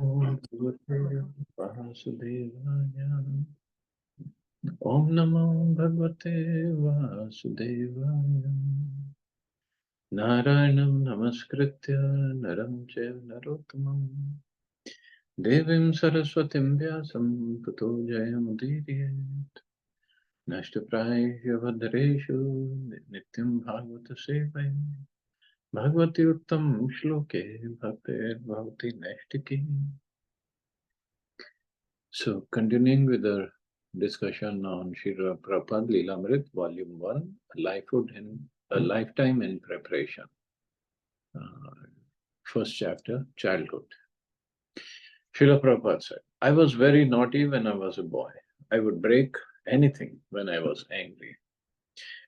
Bhagavate Vasudevaya. Om Namo Bhagavate Vasudevaya. Narayanam Namaskritya Naram Chaiva Narottamam Devim Saraswatim Vyasam Tato Jayamudidiyat Nashtapraya Bhadreshu Nityam Bhagavata Sevaya Bhagavati Uttam Shloke Bhaktir Bhavati Nashtiki. So, continuing with our discussion on Srila Prabhupada Lilamrita, Volume 1, a Lifetime in Preparation. First chapter, Childhood. Srila Prabhupada said, I was very naughty when I was a boy. I would break anything when I was angry.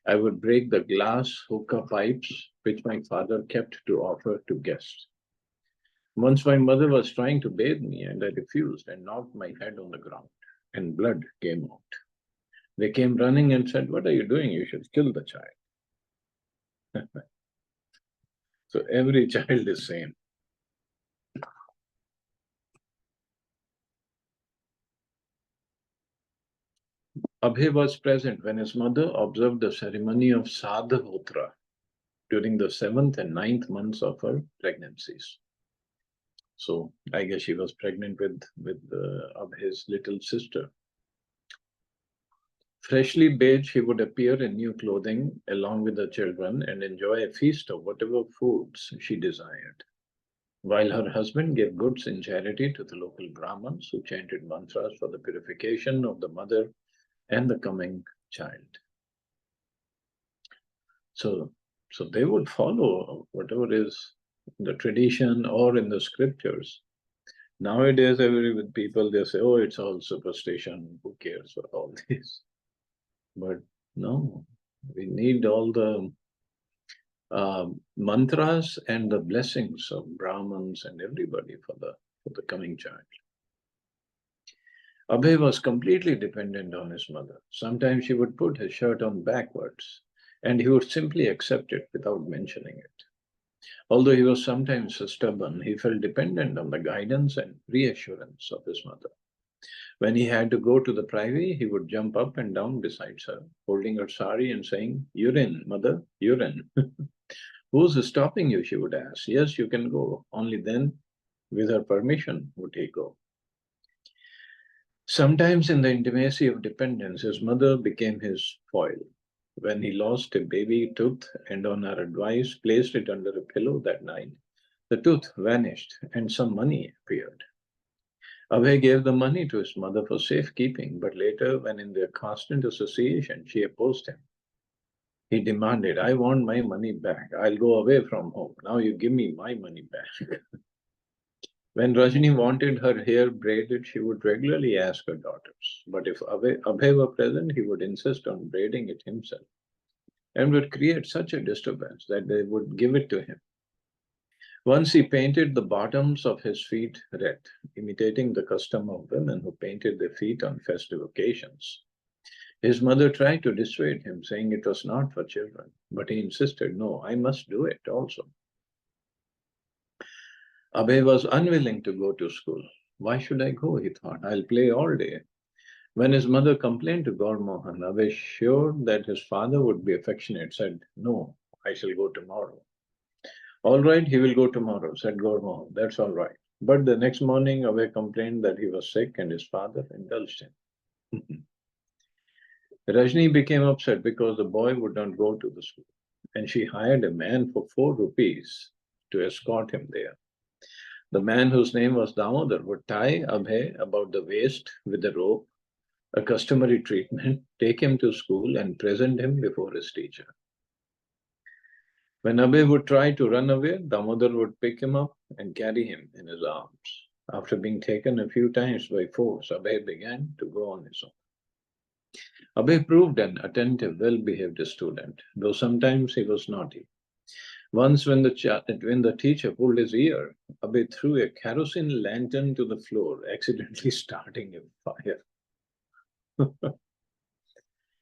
I would break the glass hookah pipes which my father kept to offer to guests. Once my mother was trying to bathe me and I refused and knocked my head on the ground and blood came out. They came running and said, what are you doing? You should kill the child. So every child is same. Abhay was present when his mother observed the ceremony of Sadhavotra during the 7th and 9th months of her pregnancies. So I guess she was pregnant with Abhay's little sister. Freshly bathed, she would appear in new clothing along with the children and enjoy a feast of whatever foods she desired, while her husband gave goods in charity to the local Brahmins who chanted mantras for the purification of the mother and the coming child. So they would follow whatever is the tradition or in the scriptures. Nowadays, with people, they say, oh, it's all superstition, who cares for all this? But no, we need all the mantras and the blessings of Brahmins and everybody for the coming child. Abhay was completely dependent on his mother. Sometimes she would put his shirt on backwards, and he would simply accept it without mentioning it. Although he was sometimes stubborn, he felt dependent on the guidance and reassurance of his mother. When he had to go to the privy, he would jump up and down beside her, holding her sari and saying, urine, mother, urine. Who's stopping you? She would ask. Yes, you can go. Only then, with her permission, would he go. Sometimes in the intimacy of dependence, his mother became his foil. When he lost a baby tooth and on her advice placed it under a pillow that night, the tooth vanished and some money appeared. Abhay gave the money to his mother for safekeeping, but later, when in their constant association, she opposed him. He demanded, I want my money back. I'll go away from home. Now you give me my money back. When Rajni wanted her hair braided, she would regularly ask her daughters. But if Abhay were present, he would insist on braiding it himself and would create such a disturbance that they would give it to him. Once he painted the bottoms of his feet red, imitating the custom of women who painted their feet on festive occasions. His mother tried to dissuade him, saying it was not for children, but he insisted, no, I must do it also. Abhay was unwilling to go to school. Why should I go, he thought, I'll play all day. When his mother complained to Gaur Mohan, Abhay, sure that his father would be affectionate, said, no, I shall go tomorrow. All right, he will go tomorrow, said Gaur Mohan. That's all right. But the next morning, Abhay complained that he was sick and his father indulged him. Rajni became upset because the boy would not go to the school, and she hired a man for 4 rupees to escort him there. The man, whose name was Damodar, would tie Abhay about the waist with a rope, a customary treatment, take him to school and present him before his teacher. When Abhay would try to run away, Damodar would pick him up and carry him in his arms. After being taken a few times by force, Abhay began to go on his own. Abhay proved an attentive, well-behaved student, though sometimes he was naughty. Once when the teacher pulled his ear, Abhay threw a kerosene lantern to the floor, accidentally starting a fire.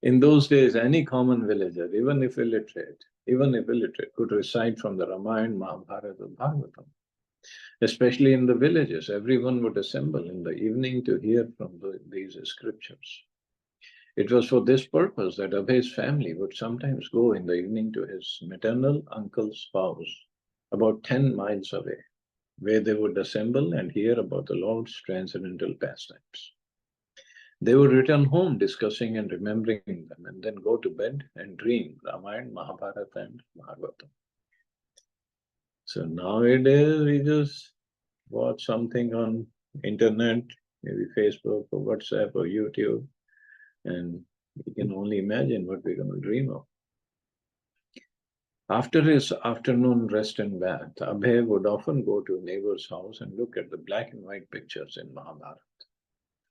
In those days, any common villager, even if illiterate, could recite from the Ramayana, Mahabharata, or Bhagavatam. Especially in the villages, everyone would assemble in the evening to hear from these scriptures. It was for this purpose that Abhay's family would sometimes go in the evening to his maternal uncle's house, about 10 miles away, where they would assemble and hear about the Lord's transcendental pastimes. They would return home discussing and remembering them, and then go to bed and dream Ramayana, Mahabharata, and Bhagavatam. So nowadays we just watch something on internet, maybe Facebook or WhatsApp or YouTube, and we can only imagine what we're going to dream of. After his afternoon rest and bath, Abhay would often go to a neighbor's house and look at the black and white pictures in Mahabharata.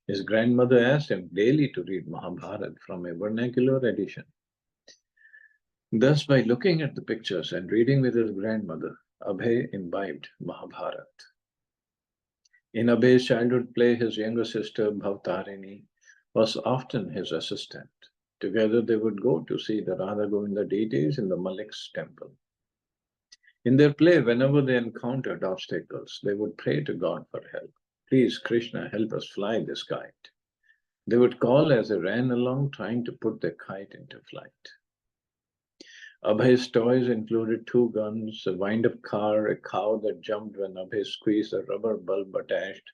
His grandmother asked him daily to read Mahabharata from a vernacular edition. Thus, by looking at the pictures and reading with his grandmother, Abhay imbibed Mahabharata. In Abhay's childhood play, his younger sister, Bhavtarini, was often his assistant. Together they would go to see the Radha Govinda deities in the Malik's temple. In their play, whenever they encountered obstacles, they would pray to God for help. Please, Krishna, help us fly this kite. They would call as they ran along, trying to put the kite into flight. Abhay's toys included 2 guns, a wind-up car, a cow that jumped when Abhay squeezed a rubber bulb attached,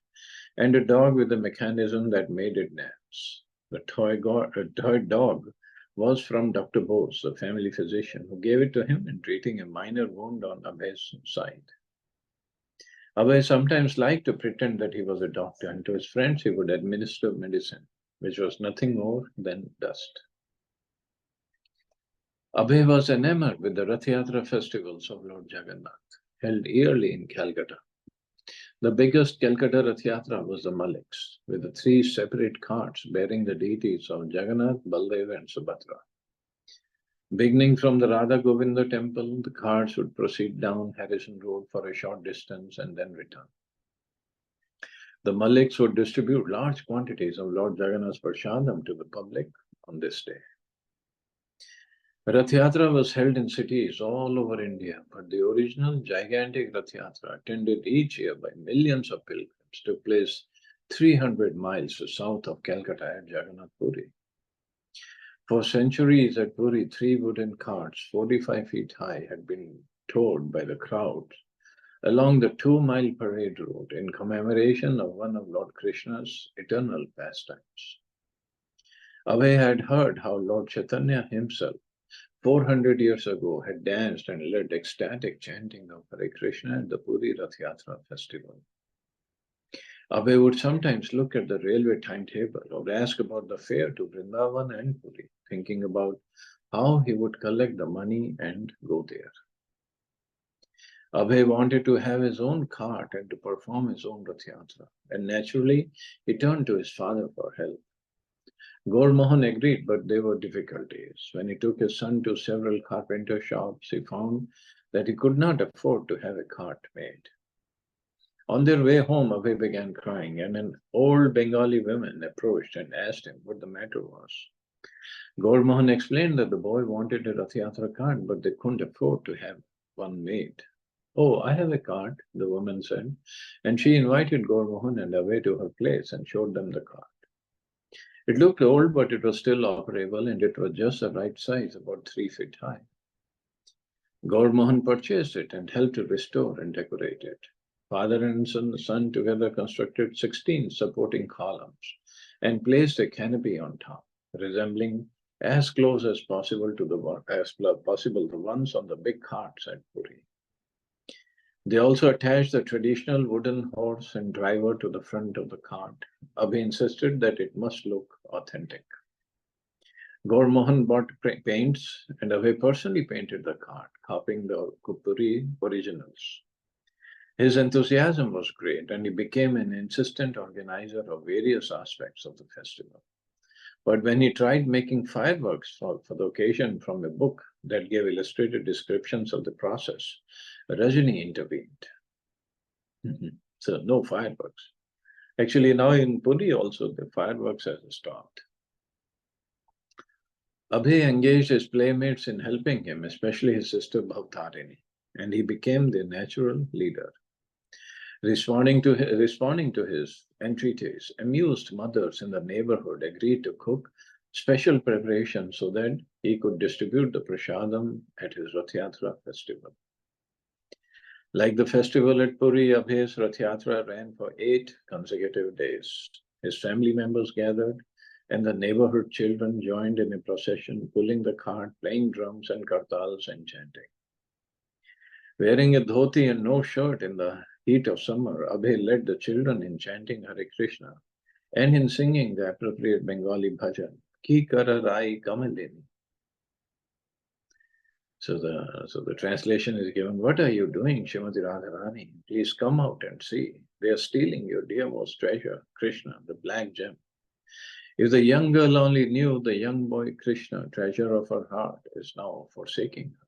and a dog with a mechanism that made it dance. The toy dog was from Dr. Bose, the family physician, who gave it to him in treating a minor wound on Abhay's side. Abhay sometimes liked to pretend that he was a doctor, and to his friends he would administer medicine, which was nothing more than dust. Abhay was enamored with the Rath Yatra festivals of Lord Jagannath, held yearly in Calcutta. The biggest Calcutta Rath Yatra was the Malik's, with the 3 separate carts bearing the deities of Jagannath, Baldev, and Subhadra. Beginning from the Radha Govinda temple, the carts would proceed down Harrison Road for a short distance and then return. The Malik's would distribute large quantities of Lord Jagannath's prasadam to the public on this day. Rath Yatra was held in cities all over India, but the original gigantic Rath Yatra, attended each year by millions of pilgrims, took place 300 miles south of Calcutta at Jagannath Puri. For centuries at Puri, 3 wooden carts, 45 feet high, had been towed by the crowd along the 2-mile parade route in commemoration of one of Lord Krishna's eternal pastimes. Abhay had heard how Lord Chaitanya himself, 400 years ago, had danced and led ecstatic chanting of Hare Krishna at the Puri Rath Yatra festival. Abhay would sometimes look at the railway timetable or ask about the fare to Vrindavan and Puri, thinking about how he would collect the money and go there. Abhay wanted to have his own cart and to perform his own Rath Yatra, and naturally he turned to his father for help. Gaur Mohan agreed, but there were difficulties. When he took his son to several carpenter shops, he found that he could not afford to have a cart made. On their way home, Abhay began crying, and an old Bengali woman approached and asked him what the matter was. Gaur Mohan explained that the boy wanted a Rath Yatra cart, but they couldn't afford to have one made. Oh, I have a cart, the woman said, and she invited Gaur Mohan and Abhay to her place and showed them the cart. It looked old, but it was still operable, and it was just the right size, about 3 feet high. Gaur Mohan purchased it and helped to restore and decorate it. Father and son together constructed 16 supporting columns and placed a canopy on top, resembling as close as possible to the ones on the big carts at Puri. They also attached the traditional wooden horse and driver to the front of the cart. Abhay insisted that it must look authentic. Gaur Mohan bought paints, and Abhay personally painted the cart, copying the Puri originals. His enthusiasm was great, and he became an insistent organizer of various aspects of the festival. But when he tried making fireworks for the occasion from a book that gave illustrated descriptions of the process, Rajini intervened. So no fireworks. Actually, now in Puri also, the fireworks has stopped. Abhay engaged his playmates in helping him, especially his sister Bhavtarini, and he became their natural leader. Responding to his entreaties, amused mothers in the neighborhood agreed to cook special preparations so that he could distribute the prasadam at his Rath Yatra festival. Like the festival at Puri, Abhay's Rath Yatra ran for 8 consecutive days. His family members gathered, and the neighborhood children joined in a procession, pulling the cart, playing drums and kartals and chanting. Wearing a dhoti and no shirt in the heat of summer, Abhay led the children in chanting Hare Krishna and in singing the appropriate Bengali bhajan, Ki kara rai kamalini. So the translation is given, what are you doing, Srimati Radharani? Please come out and see. They are stealing your dearmost treasure, Krishna, the black gem. If the young girl only knew the young boy Krishna, treasure of her heart, is now forsaking her.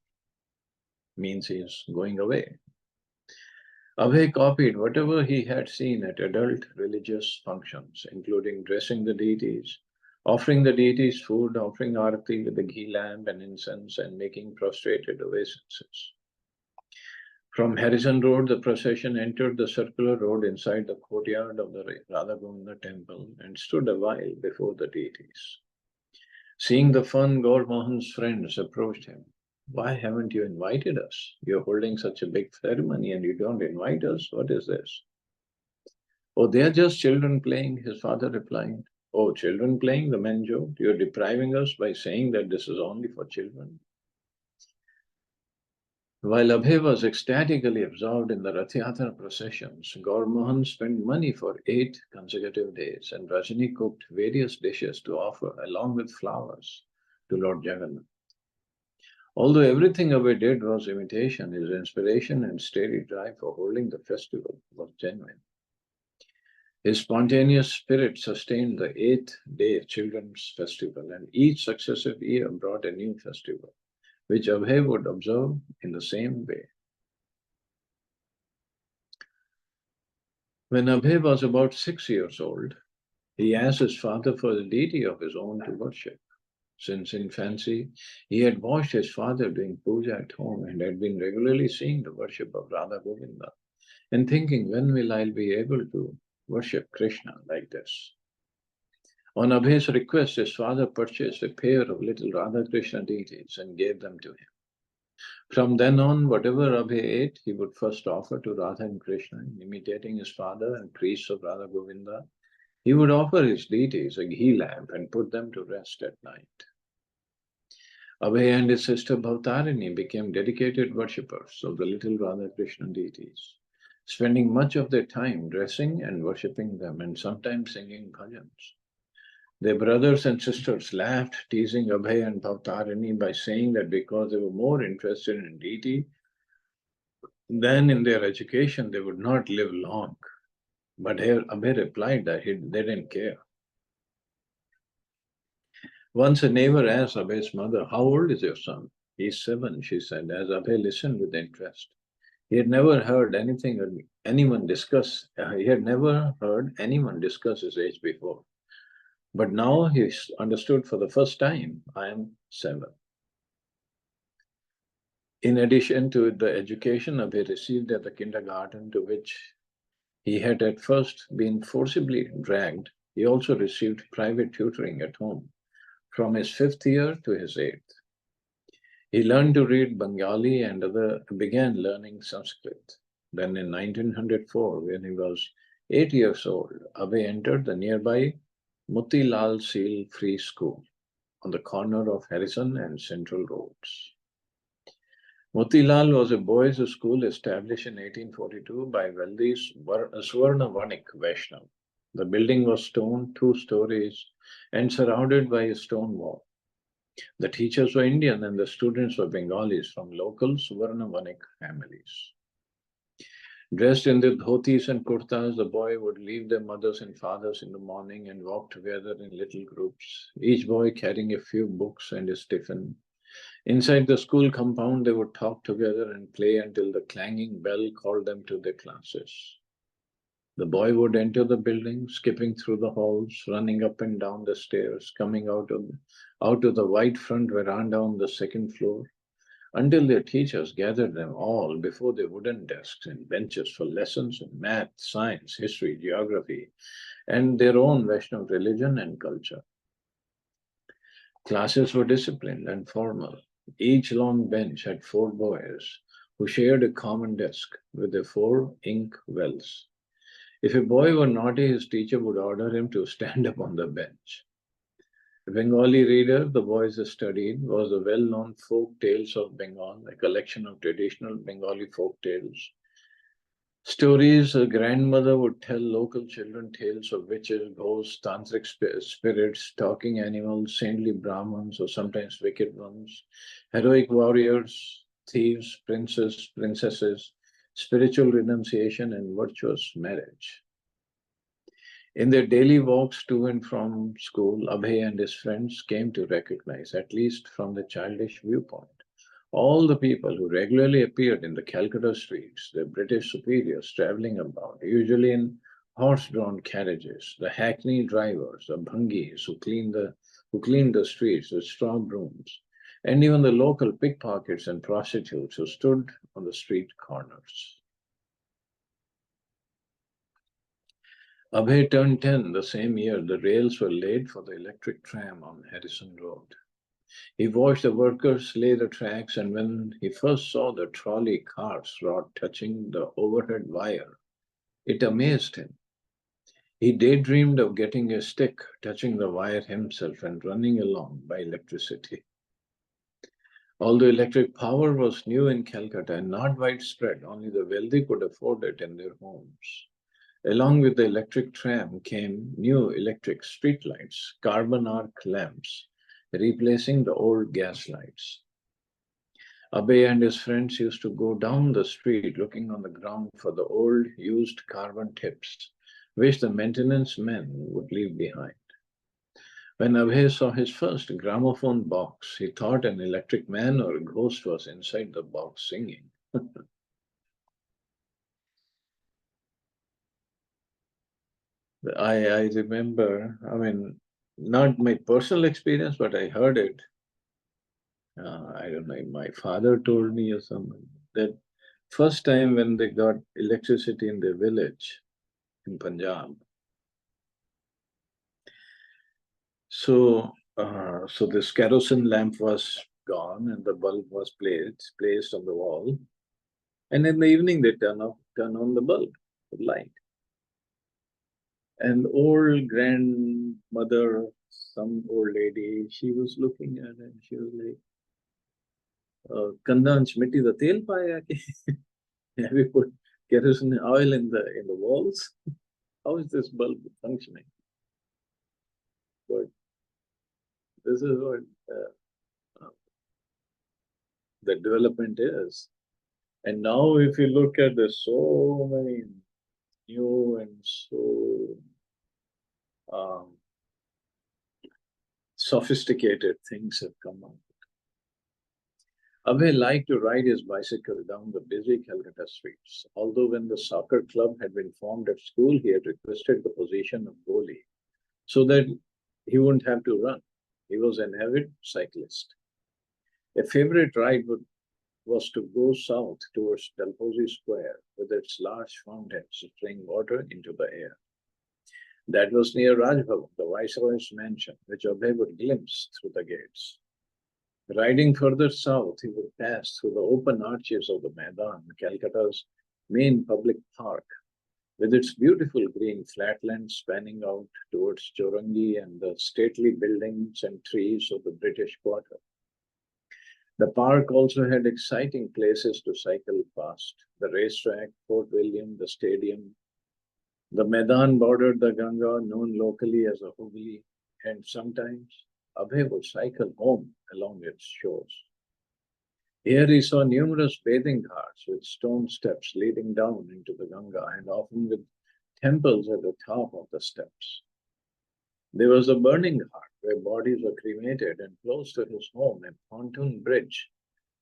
Means he is going away. Abhay copied whatever he had seen at adult religious functions, including dressing the deities, offering the deities food, offering arati with the ghee lamp and incense, and making prostrated obeisances. From Harrison Road, the procession entered the circular road inside the courtyard of the Radha Govinda temple and stood a while before the deities. Seeing the fun, Gaur Mohan's friends approached him. Why haven't you invited us? You're holding such a big ceremony and you don't invite us? What is this? Oh, they are just children playing, his father replied. Oh, children playing, the men joked. You're depriving us by saying that this is only for children. While Abhay was ecstatically absorbed in the Rath Yatra processions, Gaur Mohan spent money for 8 consecutive days, and Rajani cooked various dishes to offer along with flowers to Lord Jagannath. Although everything Abhay did was imitation, his inspiration and steady drive for holding the festival was genuine. His spontaneous spirit sustained the 8-day children's festival, and each successive year brought a new festival, which Abhay would observe in the same way. When Abhay was about 6 years old, he asked his father for a deity of his own to worship. Since infancy, he had watched his father doing puja at home and had been regularly seeing the worship of Radha Govinda and thinking, when will I be able to worship Krishna like this? On Abhay's request, his father purchased a pair of little Radha Krishna deities and gave them to him. From then on, whatever Abhay ate, he would first offer to Radha and Krishna, imitating his father and priests of Radha Govinda. He would offer his deities a ghee lamp and put them to rest at night. Abhay and his sister Bhavtarini became dedicated worshippers of the little Radha Krishna deities, spending much of their time dressing and worshipping them and sometimes singing bhajans. Their brothers and sisters laughed, teasing Abhay and Bhavtarini by saying that because they were more interested in deity than in their education, they would not live long. But Abhay replied that they didn't care. Once a neighbor asked Abhay's mother, how old is your son? He's 7, she said, as Abhay listened with interest. He had never heard anyone discuss his age before. But now he understood for the first time, I am 7. In addition to the education Abhay received at the kindergarten, to which he had at first been forcibly dragged, he also received private tutoring at home from his 5th year to his 8th. He learned to read Bengali and began learning Sanskrit. Then in 1904, when he was 8 years old, Abhay entered the nearby Motilal Seal Free School on the corner of Harrison and Central Roads. Motilal was a boys' school established in 1842 by wealthy Swarna Vanik Vaishnav. The building was stone, 2 stories, and surrounded by a stone wall. The teachers were Indian and the students were Bengalis from local Suvarna Vanik families. Dressed in their dhotis and kurtas, the boy would leave their mothers and fathers in the morning and walk together in little groups, each boy carrying a few books and his tiffin. Inside the school compound, they would talk together and play until the clanging bell called them to their classes. The boy would enter the building, skipping through the halls, running up and down the stairs, coming out to the wide front veranda on the 2nd floor, until their teachers gathered them all before their wooden desks and benches for lessons in math, science, history, geography, and their own Vaishnav religion and culture. Classes were disciplined and formal. Each long bench had four boys who shared a common desk with their four ink wells. If a boy were naughty, his teacher would order him to stand up on the bench. The Bengali reader the boys studied was the well-known folk tales of Bengal, a collection of traditional Bengali folk tales. Stories a grandmother would tell local children tales of witches, ghosts, tantric spirits, talking animals, saintly Brahmins, or sometimes wicked ones, heroic warriors, thieves, princes, princesses, spiritual renunciation, and virtuous marriage. In their daily walks to and from school, Abhay and his friends came to recognize, at least from the childish viewpoint, all the people who regularly appeared in the Calcutta streets, the British superiors traveling about, usually in horse-drawn carriages, the hackney drivers, the bhangis who cleaned the streets with straw brooms, and even the local pickpockets and prostitutes who stood on the street corners. Abhay turned 10 the same year the rails were laid for the electric tram on Harrison Road. He watched the workers lay the tracks, and when he first saw the trolley car's rod touching the overhead wire, it amazed him. He daydreamed of getting a stick, touching the wire himself, and running along by electricity. Although electric power was new in Calcutta and not widespread, only the wealthy could afford it in their homes. Along with the electric tram came new electric streetlights, carbon arc lamps, replacing the old gas lights. Abhay and his friends used to go down the street looking on the ground for the old used carbon tips, which the maintenance men would leave behind. When Abhay saw his first gramophone box, he thought an electric man or a ghost was inside the box singing. I remember, I mean, not my personal experience, but I heard it. I don't know, my father told me or something that first time when they got electricity in their village in Punjab. So this kerosene lamp was gone and the bulb was placed on the wall. And in the evening they turn on the bulb, the light. And old grandmother, some old lady, she was looking at it and she was like, Kandan Smiti the tail paya ke have you put kerosene oil in the walls? How is this bulb functioning? But this is what the development is. And now, if you look at the so many new and so um, sophisticated things have come up. Abhay liked to ride his bicycle down the busy Calcutta streets. Although when the soccer club had been formed at school, he had requested the position of goalie so that he wouldn't have to run. He was an avid cyclist. A favorite ride was to go south towards Dalhousie Square with its large fountains spraying water into the air. That was near Rajbhavan, the Viceroy's mansion, which Abhay would glimpse through the gates. Riding further south, he would pass through the open arches of the Maidan, Calcutta's main public park, with its beautiful green flatlands spanning out towards Chowrangi and the stately buildings and trees of the British Quarter. The park also had exciting places to cycle past: the racetrack, Fort William, the stadium. The Maidan bordered the Ganga, known locally as the Hooghly, and sometimes Abhay would cycle home along its shores. Here he saw numerous bathing ghats with stone steps leading down into the Ganga and often with temples at the top of the steps. There was a burning ghat where bodies were cremated, and close to his home, a pontoon bridge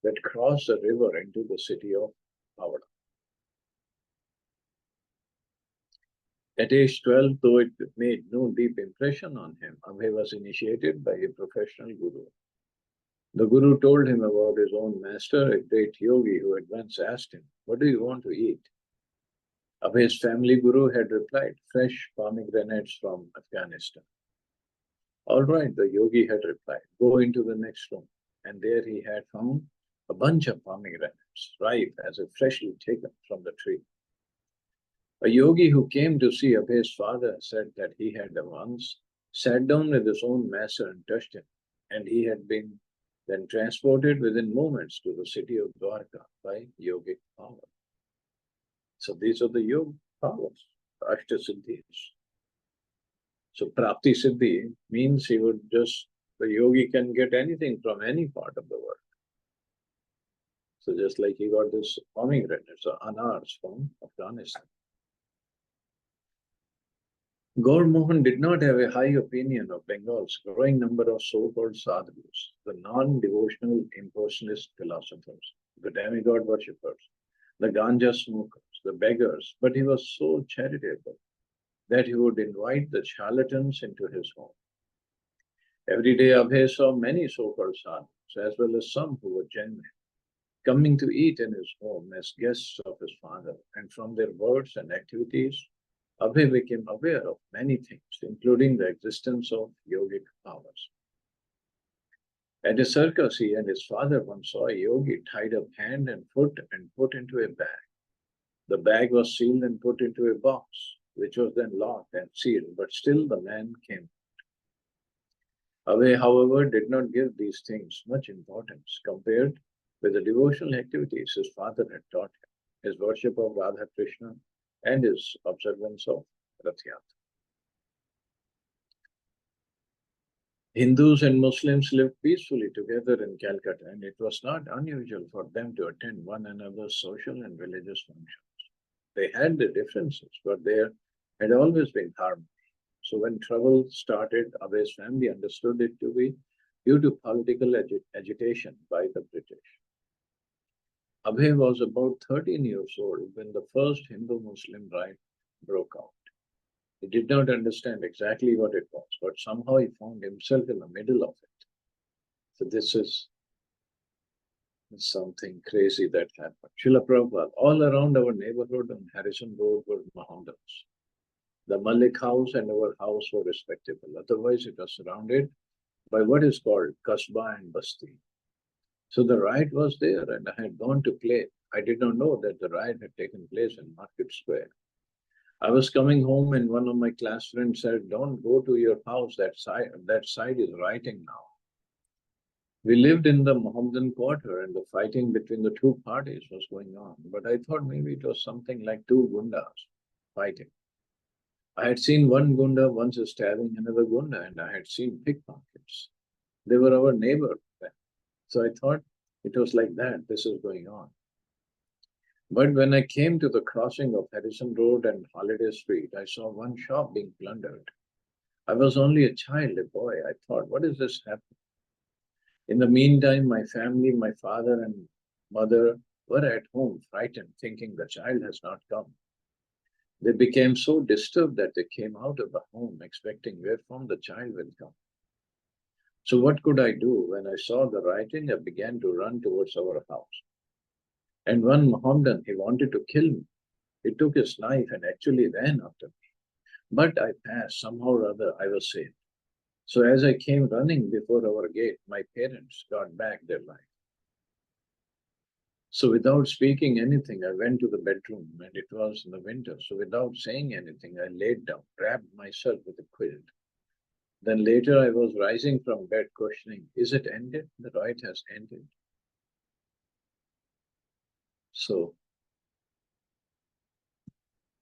that crossed the river into the city of Havana. At age 12, though it made no deep impression on him, Abhay was initiated by a professional guru. The Guru told him about his own master, a great yogi, who at once asked him, "What do you want to eat?" Abhay's family guru had replied, "Fresh pomegranates from Afghanistan." "All right," the yogi had replied, "go into the next room." And there he had found a bunch of pomegranates, ripe as if freshly taken from the tree. A yogi who came to see Abhay's father said that he had once sat down with his own master and touched him, and he had been then transported within moments to the city of Dwarka by yogic power. So these are the yoga powers, Ashtasiddhis. So Prapti Siddhi means the yogi can get anything from any part of the world. So just like he got this pomegranate, so anars from Afghanistan. Gaur Mohan did not have a high opinion of Bengal's growing number of so-called sadhus, the non-devotional impersonalist philosophers, the demigod worshippers, the ganja smokers, the beggars, but he was so charitable that he would invite the charlatans into his home. Every day Abhay saw many so-called sadhus, as well as some who were genuine, coming to eat in his home as guests of his father, and from their words and activities, Abhay became aware of many things, including the existence of yogic powers. At a circus, he and his father once saw a yogi tied up hand and foot and put into a bag. The bag was sealed and put into a box, which was then locked and sealed, but still the man came. Abhay, however, did not give these things much importance compared with the devotional activities his father had taught him, his worship of Radha Krishna, and his observance of Rath Yatra. Hindus and Muslims lived peacefully together in Calcutta, and it was not unusual for them to attend one another's social and religious functions. They had their differences, but there had always been harmony. So when trouble started, Abhay's family understood it to be due to political agitation by the British. Abhay was about 13 years old when the first Hindu-Muslim riot broke out. He did not understand exactly what it was, but somehow he found himself in the middle of it. So this is something crazy that happened. Srila Prabhupada, all around our neighborhood on Harrison Road were Mohammedans. The Malik house and our house were respectable. Otherwise, it was surrounded by what is called Kasbah and Basti. So the riot was there, and I had gone to play. I did not know that the riot had taken place in Market Square. I was coming home, and one of my class friends said, "Don't go to your house. That side is rioting now." We lived in the Mohammedan quarter, and the fighting between the two parties was going on. But I thought maybe it was something like two gundas fighting. I had seen one gunda once stabbing another gunda, and I had seen pickpockets. They were our neighbor. So I thought it was like that. This is going on. But when I came to the crossing of Harrison Road and Holiday Street, I saw one shop being plundered. I was only a child, a boy. I thought, what is this happening? In the meantime, my family, my father and mother were at home, frightened, thinking the child has not come. They became so disturbed that they came out of the home, expecting wherefrom the child will come. So what could I do? When I saw the writing, I began to run towards our house. And one Mohammedan, he wanted to kill me. He took his knife and actually ran after me. But I passed, somehow or other, I was saved. So as I came running before our gate, my parents got back their life. So without speaking anything, I went to the bedroom, and it was in the winter. So without saying anything, I laid down, wrapped myself with a quilt. Then later I was rising from bed questioning, is it ended? The riot has ended. So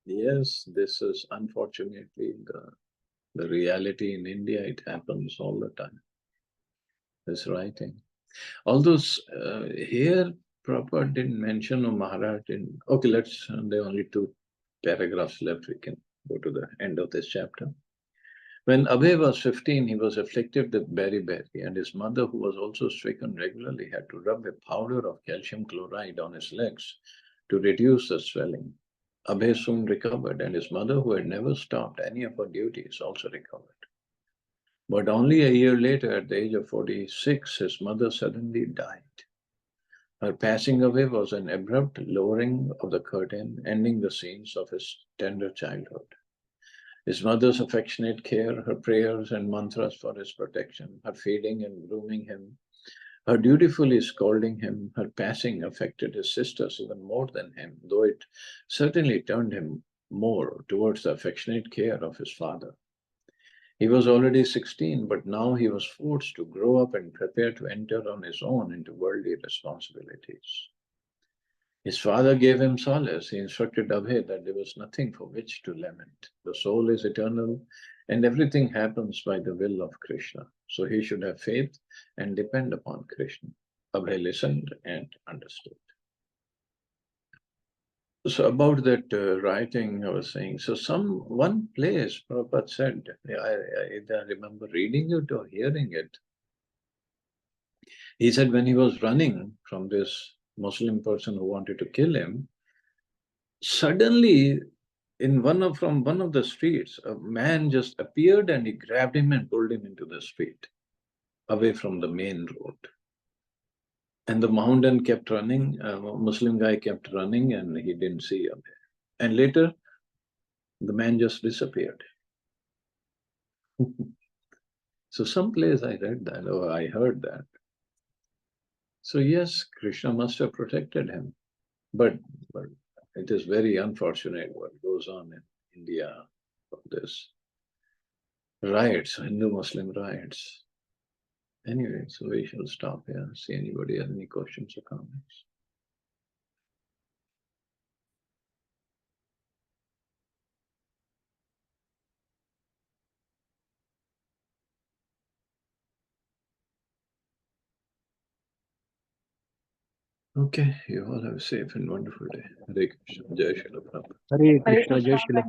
yes, this is unfortunately the reality in India. It happens all the time. This writing. Although here Prabhupada didn't mention or Maharaj didn't. Okay, there are only two paragraphs left. We can go to the end of this chapter. When Abhay was 15, he was afflicted with beriberi, and his mother, who was also stricken regularly, had to rub a powder of calcium chloride on his legs to reduce the swelling. Abhay soon recovered, and his mother, who had never stopped any of her duties, also recovered. But only a year later, at the age of 46, his mother suddenly died. Her passing away was an abrupt lowering of the curtain, ending the scenes of his tender childhood. His mother's affectionate care, her prayers and mantras for his protection, her feeding and grooming him, her dutifully scolding him, her passing affected his sisters even more than him, though it certainly turned him more towards the affectionate care of his father. He was already 16, but now he was forced to grow up and prepare to enter on his own into worldly responsibilities. His father gave him solace. He instructed Abhay that there was nothing for which to lament. The soul is eternal and everything happens by the will of Krishna. So he should have faith and depend upon Krishna. Abhay listened and understood. So about that writing, I was saying, so one place Prabhupada said, I either remember reading it or hearing it. He said when he was running from this Muslim person who wanted to kill him, suddenly from one of the streets, a man just appeared and he grabbed him and pulled him into the street, away from the main road. And the mountain kept running, a Muslim guy kept running and he didn't see him. And later, the man just disappeared. So someplace I read that, or I heard that. So yes, Krishna must have protected him. But it is very unfortunate what goes on in India of this riots, Hindu-Muslim riots. Anyway, so we shall stop here. See anybody has any questions or comments? Okay, you all have a safe and wonderful day. Hare Krishna. Jai Srila Prabhupada. Hare Hare Krishna, Jai Krishna. Srila